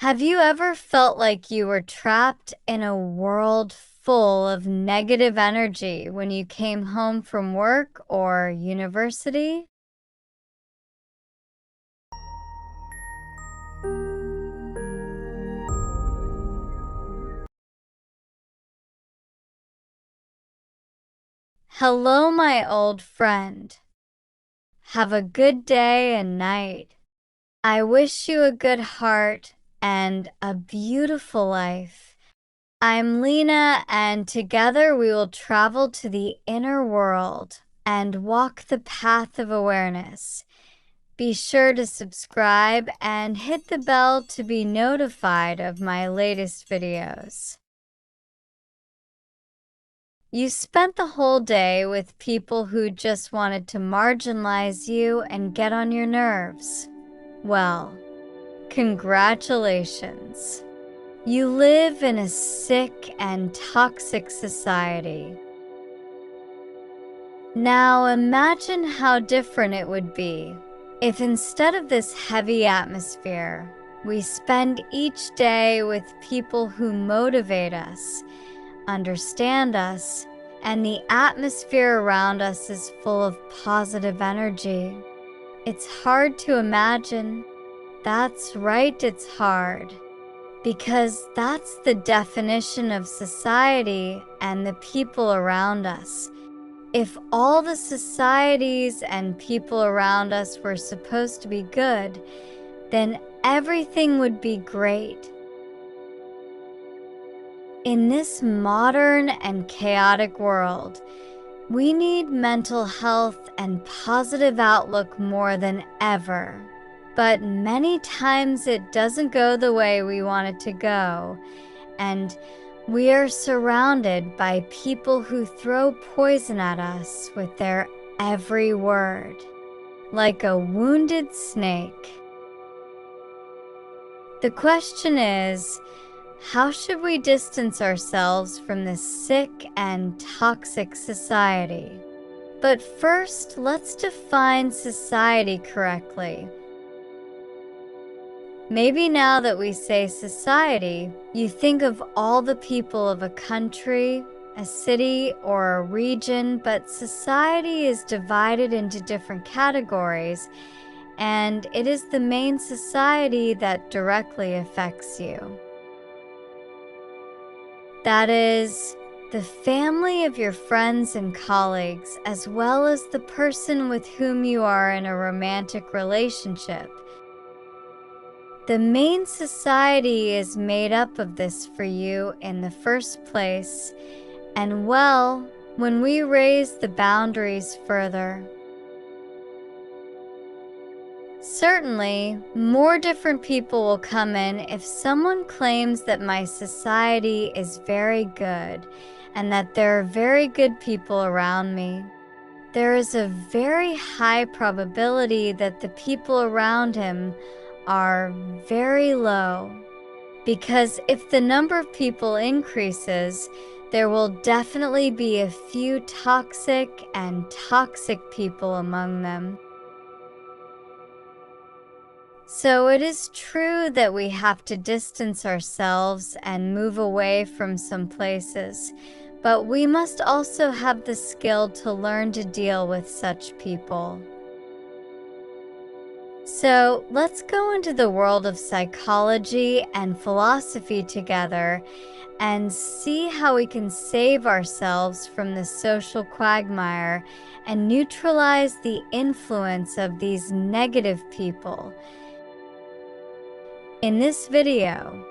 Have you ever felt like you were trapped in a world full of negative energy when you came home from work or university? Hello, my old friend. Have a good day and night. I wish you a good heart and a beautiful life. I'm Lena, and together we will travel to the inner world and walk the path of awareness. Be sure to subscribe and hit the bell to be notified of my latest videos. You spent the whole day with people who just wanted to marginalize you and get on your nerves. Well, congratulations. You live in a sick and toxic society. Now imagine how different it would be if instead of this heavy atmosphere, we spend each day with people who motivate us, understand us, and the atmosphere around us is full of positive energy. It's hard to imagine. That's right, it's hard. Because that's the definition of society and the people around us. If all the societies and people around us were supposed to be good, then everything would be great. In this modern and chaotic world, we need mental health and positive outlook more than ever. But many times it doesn't go the way we want it to go, and we are surrounded by people who throw poison at us with their every word, like a wounded snake. The question is, how should we distance ourselves from this sick and toxic society? But first, let's define society correctly. Maybe now that we say society, you think of all the people of a country, a city, or a region, but society is divided into different categories, and it is the main society that directly affects you. That is, the family of your friends and colleagues, as well as the person with whom you are in a romantic relationship. The main society is made up of this for you in the first place, and well, when we raise the boundaries further, certainly more different people will come in if someone claims that my society is very good and that there are very good people around me. There is a very high probability that the people around him are very low, because if the number of people increases, there will definitely be a few toxic people among them. So it is true that we have to distance ourselves and move away from some places, but we must also have the skill to learn to deal with such people. So let's go into the world of psychology and philosophy together and see how we can save ourselves from the social quagmire and neutralize the influence of these negative people. In this video,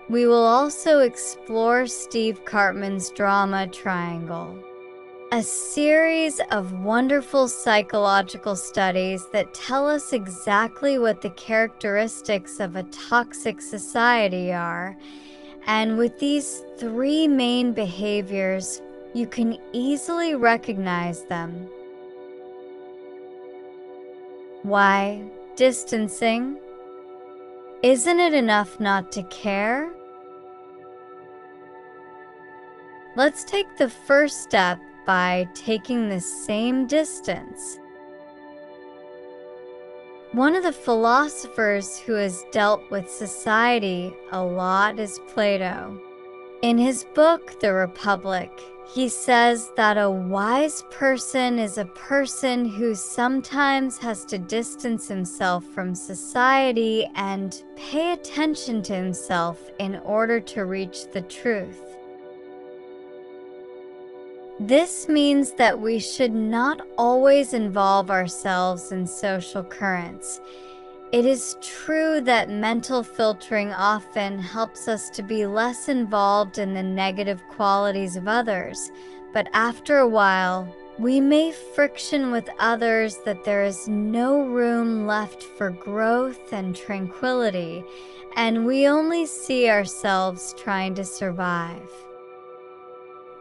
we will also explore Steve Cartman's drama triangle, a series of wonderful psychological studies that tell us exactly what the characteristics of a toxic society are. And with these three main behaviors, you can easily recognize them. Why, distancing? Isn't it enough not to care? Let's take the first step by taking the same distance. One of the philosophers who has dealt with society a lot is Plato. In his book, The Republic, he says that a wise person is a person who sometimes has to distance himself from society and pay attention to himself in order to reach the truth. This means that we should not always involve ourselves in social currents. It is true that mental filtering often helps us to be less involved in the negative qualities of others, but after a while, we may friction with others that there is no room left for growth and tranquility, and we only see ourselves trying to survive.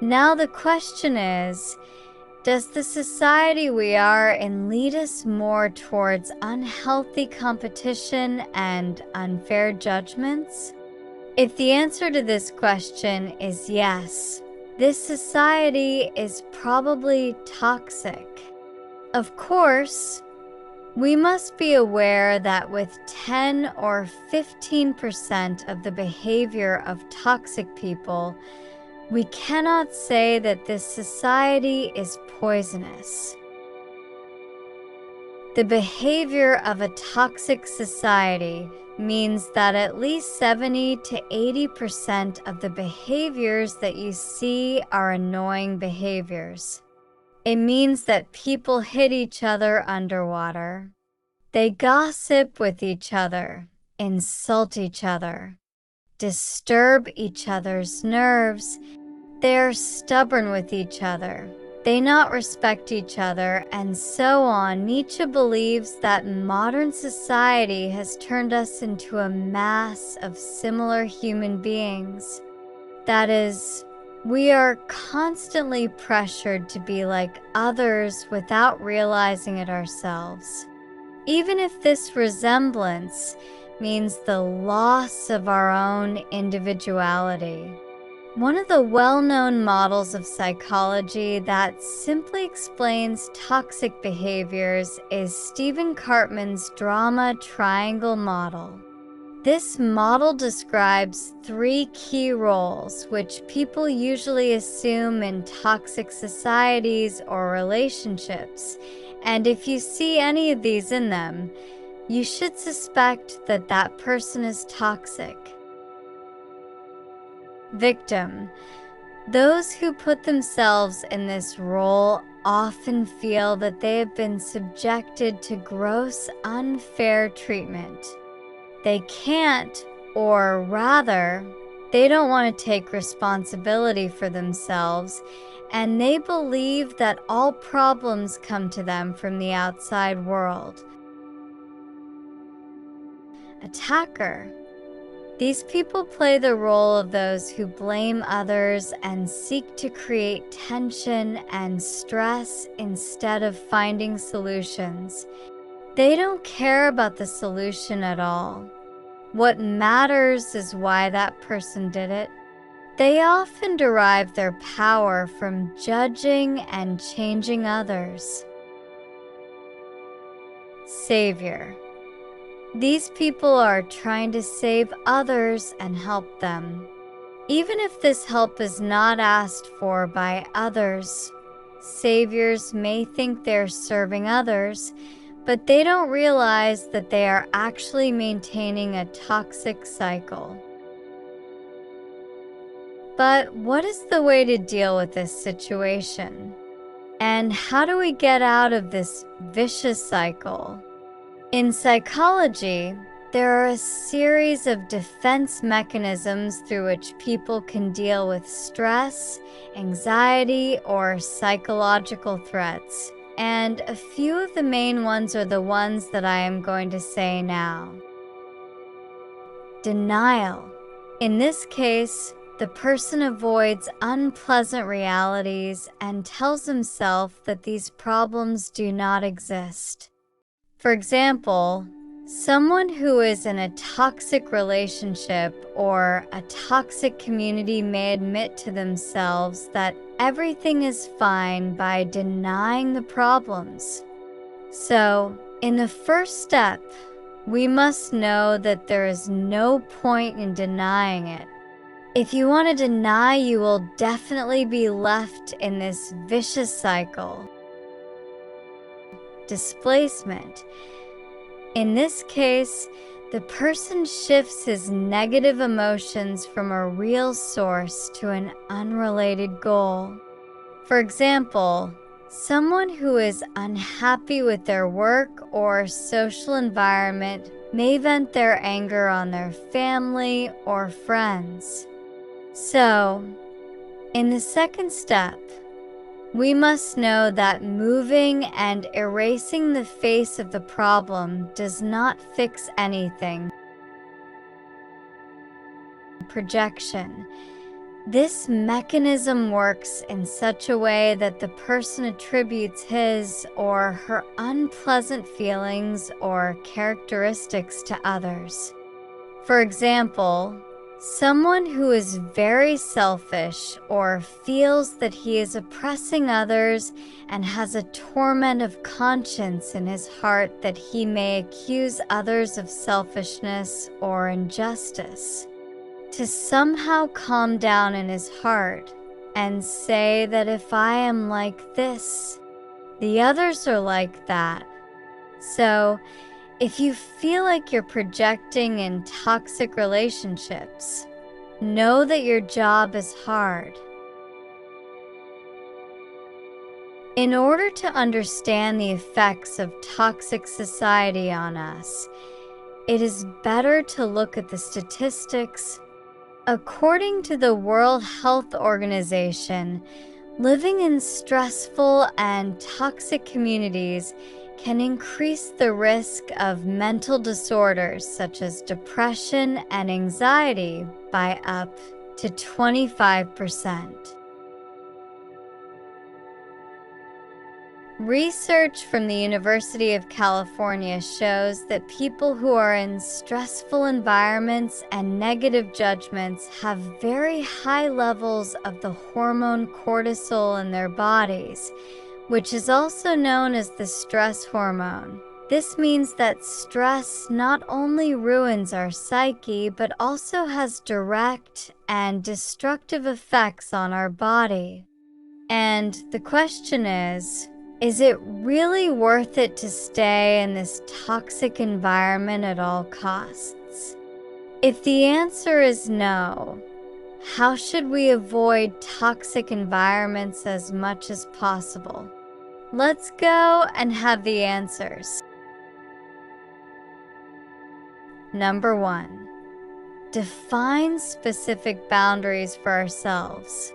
Now the question is, does the society we are in lead us more towards unhealthy competition and unfair judgments? If the answer to this question is yes, this society is probably toxic. Of course, we must be aware that with 10 or 15% of the behavior of toxic people, we cannot say that this society is poisonous. The behavior of a toxic society means that at least 70 to 80% of the behaviors that you see are annoying behaviors. It means that people hit each other underwater. They gossip with each other, insult each other, disturb each other's nerves. They are stubborn with each other. They not respect each other, and so on. Nietzsche believes that modern society has turned us into a mass of similar human beings. That is, we are constantly pressured to be like others without realizing it ourselves. Even if this resemblance means the loss of our own individuality. One of the well-known models of psychology that simply explains toxic behaviors is Stephen Cartman's drama triangle model. This model describes 3 key roles which people usually assume in toxic societies or relationships, and if you see any of these in them, you should suspect that that person is toxic. Victim. Those who put themselves in this role often feel that they have been subjected to gross, unfair treatment. They can't, or rather, they don't want to take responsibility for themselves, and they believe that all problems come to them from the outside world. Attacker. These people play the role of those who blame others and seek to create tension and stress instead of finding solutions. They don't care about the solution at all. What matters is why that person did it. They often derive their power from judging and changing others. Savior. These people are trying to save others and help them. Even if this help is not asked for by others, saviors may think they're serving others, but they don't realize that they are actually maintaining a toxic cycle. But what is the way to deal with this situation? And how do we get out of this vicious cycle? In psychology, there are a series of defense mechanisms through which people can deal with stress, anxiety, or psychological threats, and a few of the main ones are the ones that I am going to say now. Denial. In this case, the person avoids unpleasant realities and tells himself that these problems do not exist. For example, someone who is in a toxic relationship or a toxic community may admit to themselves that everything is fine by denying the problems. So, In the first step, we must know that there is no point in denying it. If you want to deny, you will definitely be left in this vicious cycle. Displacement. In this case, the person shifts his negative emotions from a real source to an unrelated goal. For example, someone who is unhappy with their work or social environment may vent their anger on their family or friends. So, in the second step, we must know that moving and erasing the face of the problem does not fix anything. Projection. This mechanism works in such a way that the person attributes his or her unpleasant feelings or characteristics to others. For example, someone who is very selfish or feels that he is oppressing others and has a torment of conscience in his heart that he may accuse others of selfishness or injustice. To somehow calm down in his heart and say that if I am like this, the others are like that. So, if you feel like you're projecting in toxic relationships, know that your job is hard. In order to understand the effects of toxic society on us, it is better to look at the statistics. According to the World Health Organization, living in stressful and toxic communities can increase the risk of mental disorders such as depression and anxiety by up to 25%. Research from the University of California shows that people who are in stressful environments and negative judgments have very high levels of the hormone cortisol in their bodies, which is also known as the stress hormone. This means that stress not only ruins our psyche, but also has direct and destructive effects on our body. And the question is it really worth it to stay in this toxic environment at all costs? If the answer is no, how should we avoid toxic environments as much as possible? Let's go and have the answers. Number 1, define specific boundaries for ourselves.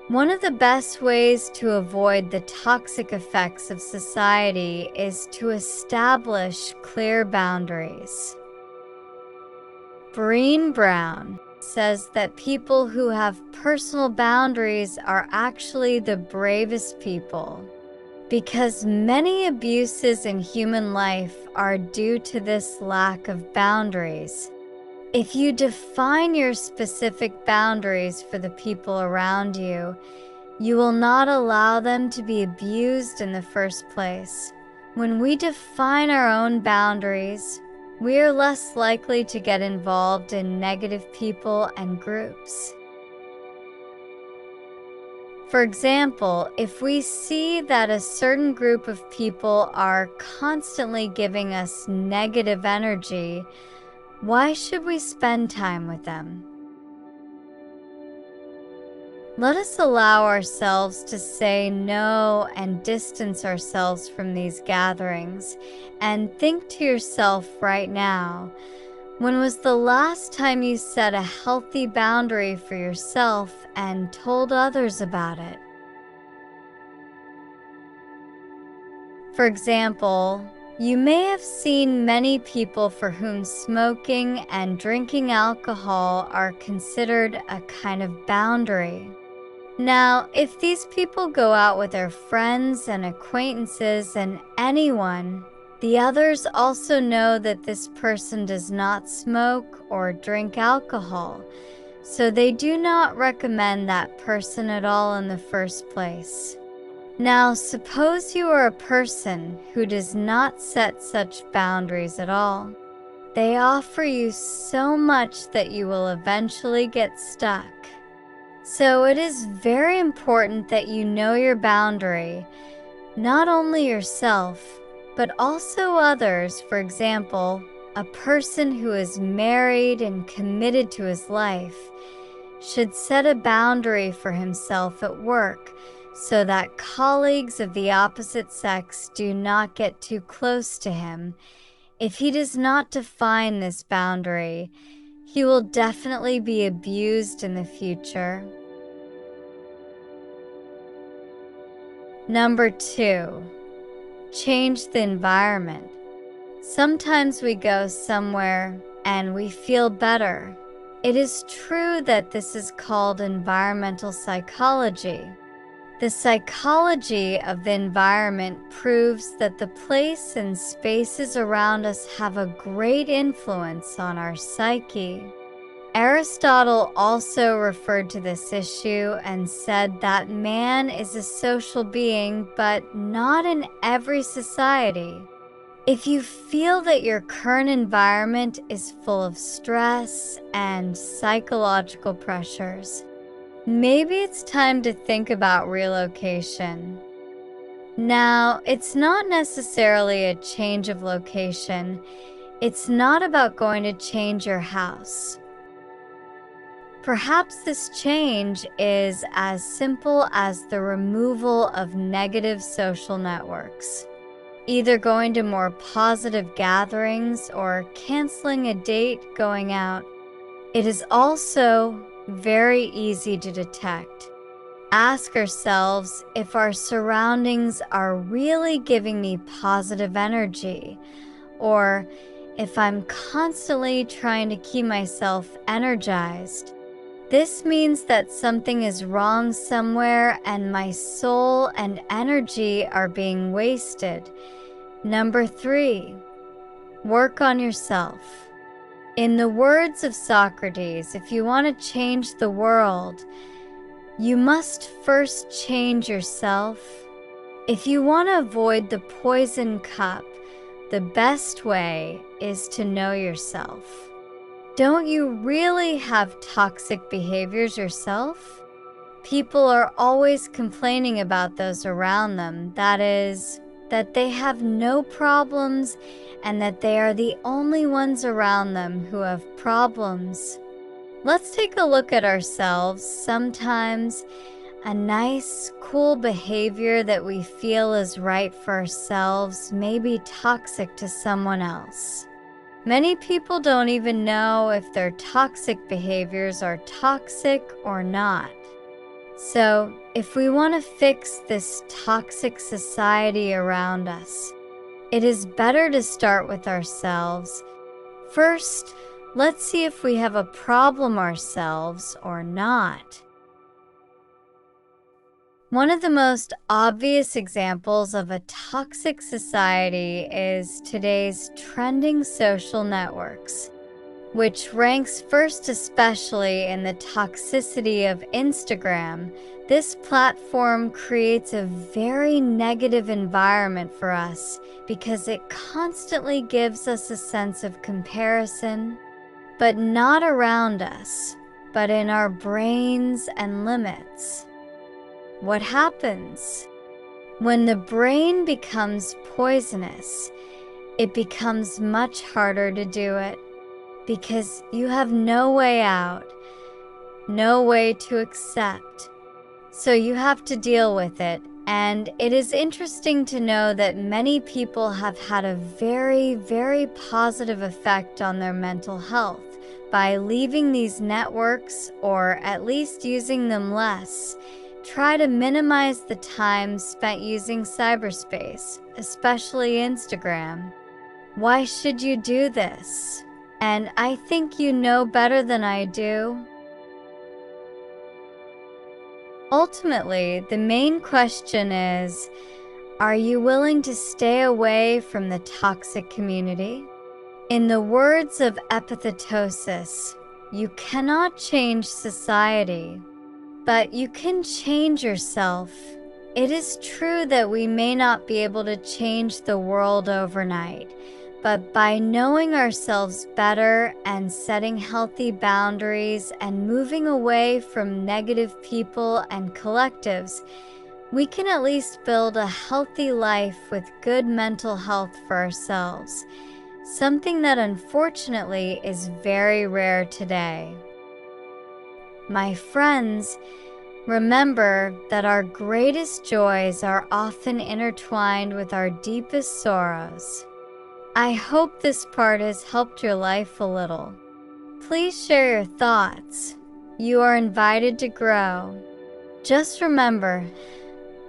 One of the best ways to avoid the toxic effects of society is to establish clear boundaries. Breen Brown says that people who have personal boundaries are actually the bravest people, because many abuses in human life are due to this lack of boundaries. If you define your specific boundaries for the people around you, you will not allow them to be abused in the first place. When we define our own boundaries, we are less likely to get involved in negative people and groups. For example, if we see that a certain group of people are constantly giving us negative energy, why should we spend time with them? Let us allow ourselves to say no and distance ourselves from these gatherings, and think to yourself right now, when was the last time you set a healthy boundary for yourself and told others about it? For example, you may have seen many people for whom smoking and drinking alcohol are considered a kind of boundary. Now, if these people go out with their friends and acquaintances and anyone, the others also know that this person does not smoke or drink alcohol, so they do not recommend that person at all in the first place. Now, suppose you are a person who does not set such boundaries at all. They offer you so much that you will eventually get stuck. So it is very important that you know your boundary, not only yourself, but also others. For example, a person who is married and committed to his life should set a boundary for himself at work so that colleagues of the opposite sex do not get too close to him. If he does not define this boundary, he will definitely be abused in the future. Number 2, change the environment. Sometimes we go somewhere and we feel better. It is true that this is called environmental psychology. The psychology of the environment proves that the place and spaces around us have a great influence on our psyche. Aristotle also referred to this issue and said that man is a social being, but not in every society. If you feel that your current environment is full of stress and psychological pressures, maybe it's time to think about relocation. Now, it's not necessarily a change of location. It's not about going to change your house. Perhaps this change is as simple as the removal of negative social networks, either going to more positive gatherings or canceling a date going out. It is also very easy to detect. Ask ourselves if our surroundings are really giving me positive energy, or if I'm constantly trying to keep myself energized. This means that something is wrong somewhere and my soul and energy are being wasted. Number 3, work on yourself. In the words of Socrates, if you want to change the world, you must first change yourself. If you want to avoid the poison cup, the best way is to know yourself. Don't you really have toxic behaviors yourself? People are always complaining about those around them. That is, that they have no problems and that they are the only ones around them who have problems. Let's take a look at ourselves. Sometimes a nice, cool behavior that we feel is right for ourselves may be toxic to someone else. Many people don't even know if their toxic behaviors are toxic or not. So, if we want to fix this toxic society around us, it is better to start with ourselves. First, let's see if we have a problem ourselves or not. One of the most obvious examples of a toxic society is today's trending social networks, which ranks first especially in the toxicity of Instagram. This platform creates a very negative environment for us because it constantly gives us a sense of comparison, but not around us, but in our brains and limits. What happens? When the brain becomes poisonous, it becomes much harder to do it because you have no way out, no way to accept. So you have to deal with it. And it is interesting to know that many people have had a very, very positive effect on their mental health by leaving these networks or at least using them less. Try to minimize the time spent using cyberspace, especially Instagram. Why should you do this? And I think you know better than I do. Ultimately, the main question is, are you willing to stay away from the toxic community? In the words of Epictetus, you cannot change society, but you can change yourself. It is true that we may not be able to change the world overnight, but by knowing ourselves better and setting healthy boundaries and moving away from negative people and collectives, we can at least build a healthy life with good mental health for ourselves, something that unfortunately is very rare today. My friends, remember that our greatest joys are often intertwined with our deepest sorrows. I hope this part has helped your life a little. Please share your thoughts. You are invited to grow. Just remember,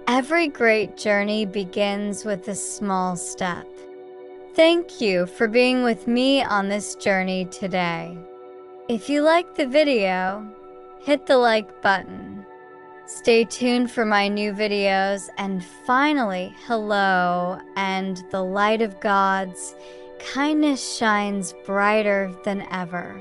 every great journey begins with a small step. Thank you for being with me on this journey today. If you liked the video, hit the like button. Stay tuned for my new videos, and finally, hello, and the light of God's kindness shines brighter than ever.